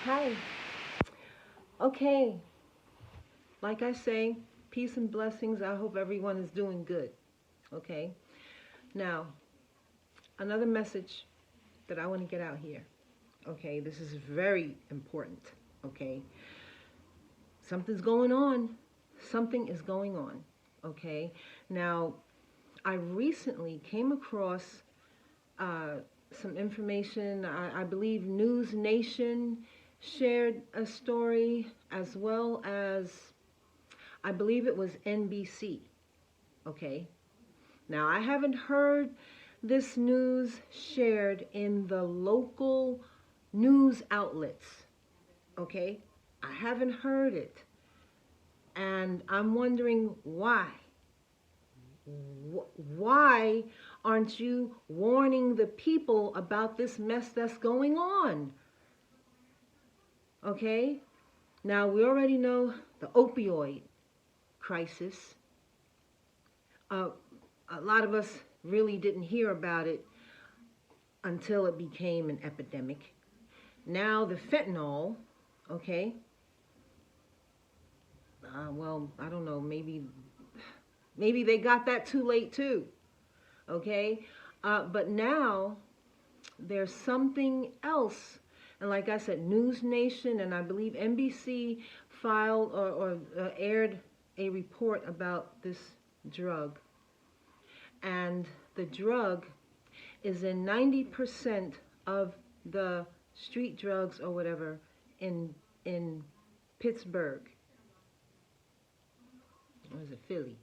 Hi. Okay, like I say, peace and blessings. I hope everyone is doing good. Okay. Now, another message that I want to get out here. Okay, this is very important. Okay, something's going on. Something is going on. Okay. Now, I recently came across uh, some information. I believe News Nation shared a story as well as I believe it was NBC. Okay. Now, I haven't heard this news shared in the local news outlets. Okay. I haven't heard it. And I'm wondering why. Why aren't you warning the people about this mess that's going on? Okay. Now, we already know the opioid crisis. Uh, a lot of us really didn't hear about it until it became an epidemic. Now the fentanyl, okay. Well, I don't know. Maybe they got that too late too. Okay. But now there's something else, and like I said, News Nation and I believe NBC filed or aired a report about this drug, and the drug is in 90% of the street drugs or whatever in Pittsburgh. Or is it Philly?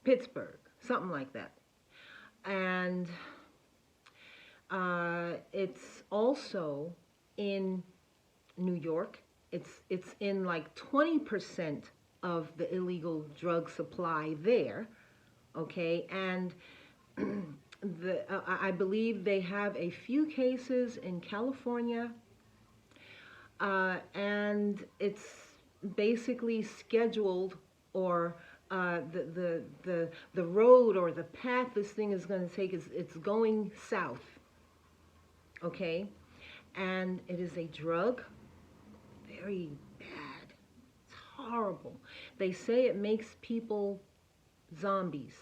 Pittsburgh, something like that. And it's also in New York. It's in like 20% of the illegal drug supply there. Okay, and I believe they have a few cases in California, and it's basically scheduled, or the road or the path this thing is going to take is it's going south. Okay, and it is a drug, very bad. It's horrible. They say it makes people zombies,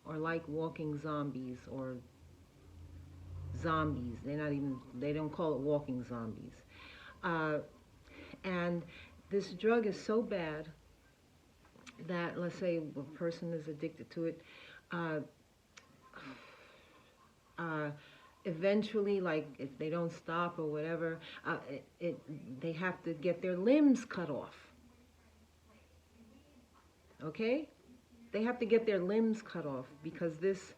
or like walking zombies, or zombies. They don't call it walking zombies. Uh, and this drug is so bad that, let's say a person is addicted to it, uh, uh, eventually, like if they don't stop or whatever, they have to get their limbs cut off. Okay? They have to get their limbs cut off because this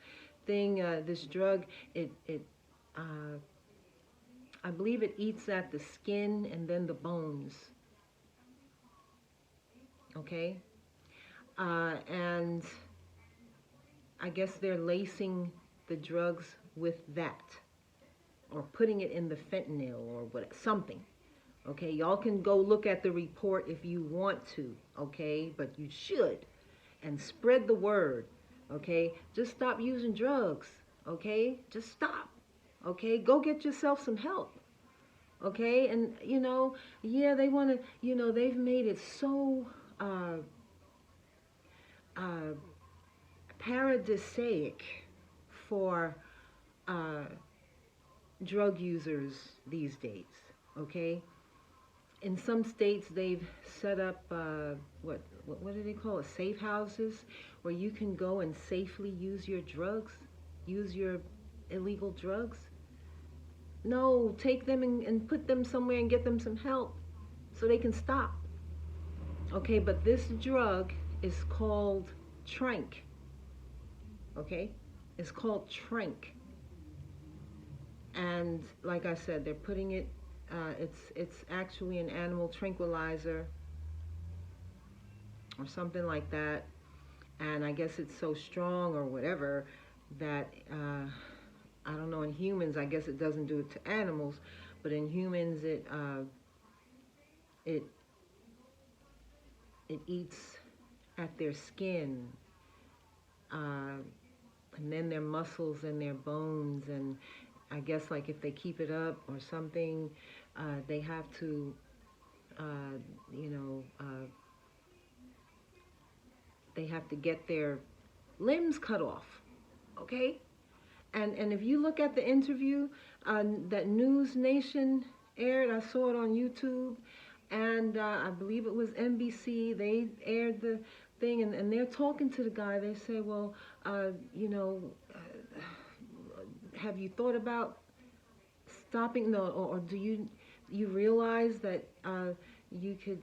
thing, this drug, it uh, I believe it eats at the skin and then the bones. Okay? And I guess they're lacing the drugs with that, or putting it in the fentanyl or what, something. Okay? Y'all can go look at the report if you want to, okay? But you should. And spread the word, okay? Just stop using drugs, okay? Just stop, okay? Go get yourself some help. Okay, and yeah, they want to, they've made it so uh, paradisiac for uh, drug users these days. Okay, in some states they've set up what do they call it? Safe houses where you can go and safely use your drugs, use your illegal drugs. No, take them and put them somewhere and get them some help so they can stop. Okay, but this drug is called Trank. Okay, it's called Trank, and like I said, they're putting it. It's actually an animal tranquilizer or something like that, and I guess it's so strong or whatever that I don't know. In humans, I guess it doesn't do it to animals, but in humans, it it eats at their skin, uh, and then their muscles and their bones, and I guess like if they keep it up or something, they have to, uh, you know, they have to get their limbs cut off. Okay? And if you look at the interview that News Nation aired, I saw it on YouTube, and I believe it was NBC. They aired the thing, and they're talking to the guy. They say, well, you know, have you thought about stopping? No, or do you realize that you could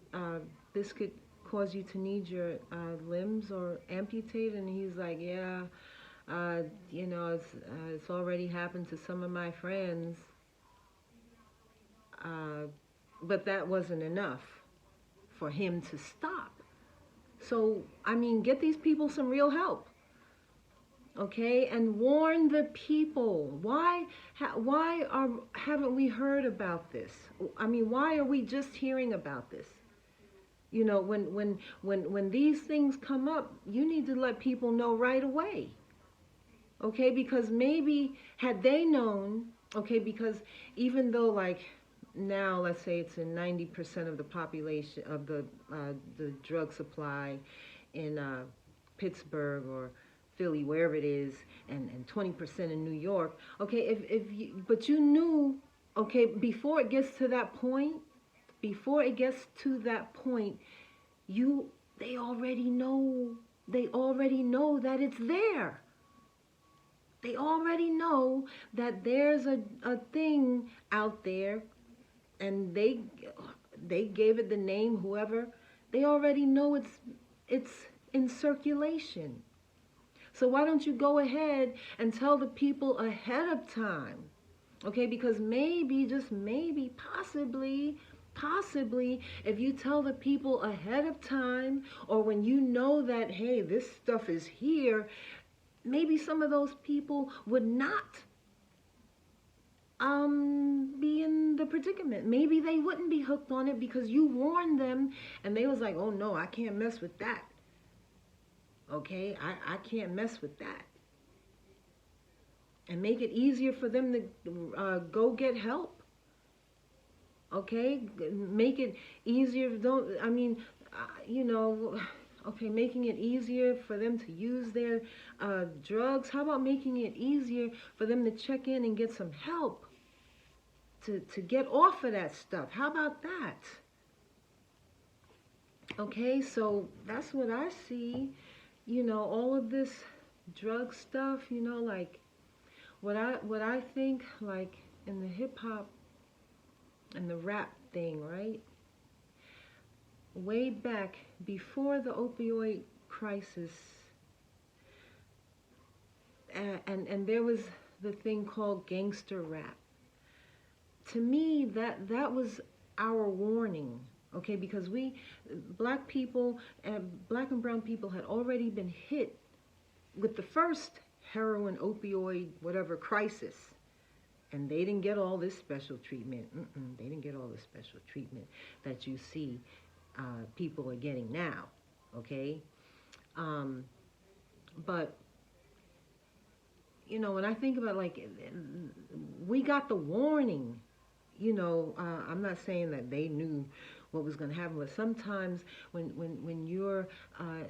this could cause you to need your limbs or amputate? And he's like, yeah. You know, it's already happened to some of my friends, but that wasn't enough for him to stop. So, I mean, get these people some real help, okay? And warn the people. Haven't we heard about this? I mean, why are we just hearing about this? You know, when these things come up, you need to let people know right away. Okay, because maybe had they known, okay, because even though like now, let's say it's in 90% of the population of the drug supply in Pittsburgh or Philly, wherever it is, and 20% in New York. Okay, if you, but you knew, okay, before it gets to that point, you they already know that it's there. They already know that there's a thing out there, and they gave it the name, whoever. They already know it's in circulation. So why don't you go ahead and tell the people ahead of time? Okay, because maybe, just maybe, possibly, if you tell the people ahead of time, or when you know that, hey, this stuff is here, maybe some of those people would not be in the predicament. Maybe they wouldn't be hooked on it because you warned them, and they was like, oh no, I can't mess with that. Okay, I can't mess with that. And make it easier for them to go get help. Okay, make it easier. You know, okay, making it easier for them to use their drugs. How about making it easier for them to check in and get some help to get off of that stuff? How about that? Okay, so that's what I see. You know, all of this drug stuff, you know, like what I think, like in the hip hop and the rap thing, right? Way back before the opioid crisis, and there was the thing called gangster rap. To me, that was our warning, okay? Because we, black people, black and brown people, had already been hit with the first heroin, opioid, whatever crisis, and they didn't get all this special treatment. They didn't get all the special treatment that you see people are getting now, okay? But you know, when I think about, like, we got the warning. You know, I'm not saying that they knew what was going to happen, but sometimes when you're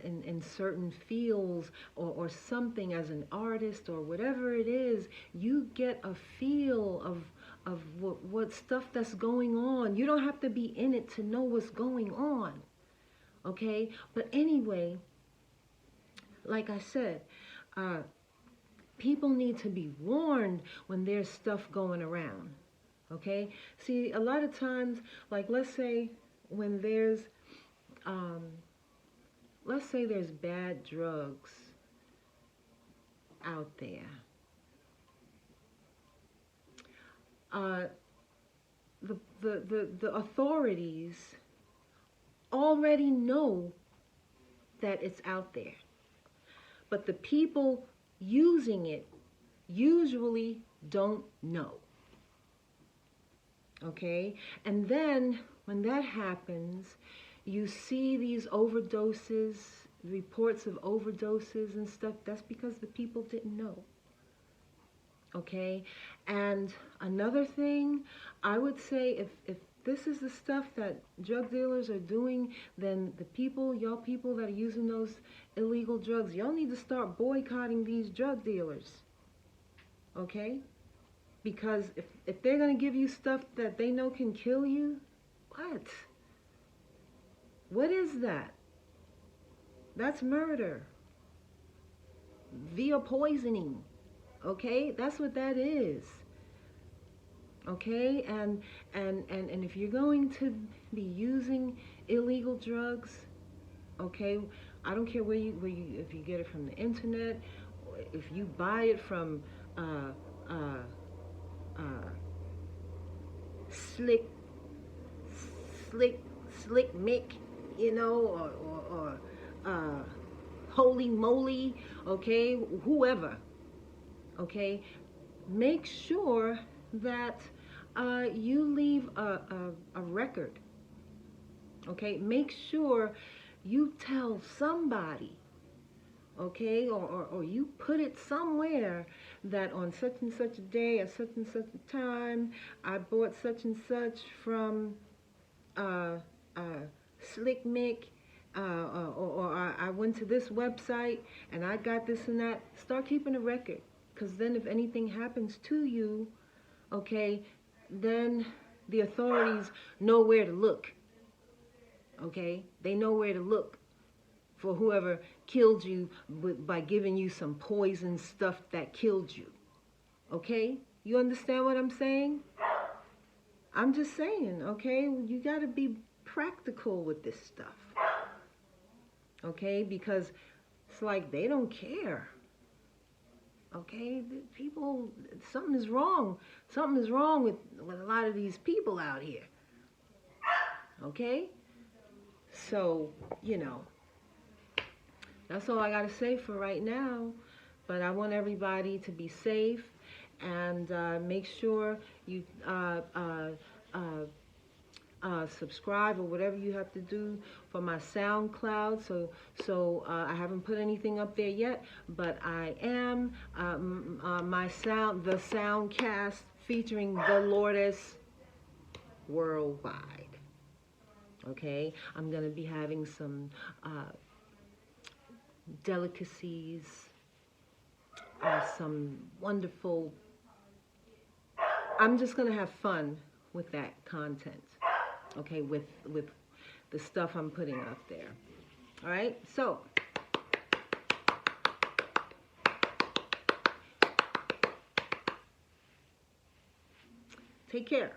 in certain fields or something as an artist or whatever it is, you get a feel of what stuff that's going on. You don't have to be in it to know what's going on, okay? But anyway, like I said, people need to be warned when there's stuff going around. Okay? See, a lot of times, like let's say when let's say there's bad drugs out there. The authorities already know that it's out there. But the people using it usually don't know. Okay? And then when that happens, you see these overdoses, reports of overdoses and stuff. That's because the people didn't know. Okay? And another thing, I would say if this is the stuff that drug dealers are doing, then the people, y'all people that are using those illegal drugs, y'all need to start boycotting these drug dealers. Okay? Because if they're going to give you stuff that they know can kill you, what? What is that? That's murder via poisoning. Okay? That's what that is. Okay? And if you're going to be using illegal drugs, okay, I don't care where you if you get it from the internet, or if you buy it from uh, uh, uh, slick slick slick Mick, you know, or holy moly, okay, whoever, okay, make sure that you leave a record, okay, make sure you tell somebody, okay, or you put it somewhere that on such and such a day at such and such a time I bought such and such from uh, uh, Slick Mick, or I went to this website and I got this and that. Start keeping a record, because then if anything happens to you, okay, then the authorities know where to look. Okay, they know where to look for whoever killed you by giving you some poison stuff that killed you. Okay, you understand what I'm saying? I'm just saying, okay, you got to be practical with this stuff, okay, because it's like they don't care, okay, the people, something is wrong with a lot of these people out here, okay, so, you know, that's all I got to say for right now, but I want everybody to be safe, and make sure you subscribe or whatever you have to do for my SoundCloud. So I haven't put anything up there yet, but I am the Soundcast featuring the Lourdes worldwide. Okay, I'm gonna be having some delicacies, some wonderful. I'm just gonna have fun with that content. Okay, with the stuff I'm putting up there. All right, so take care.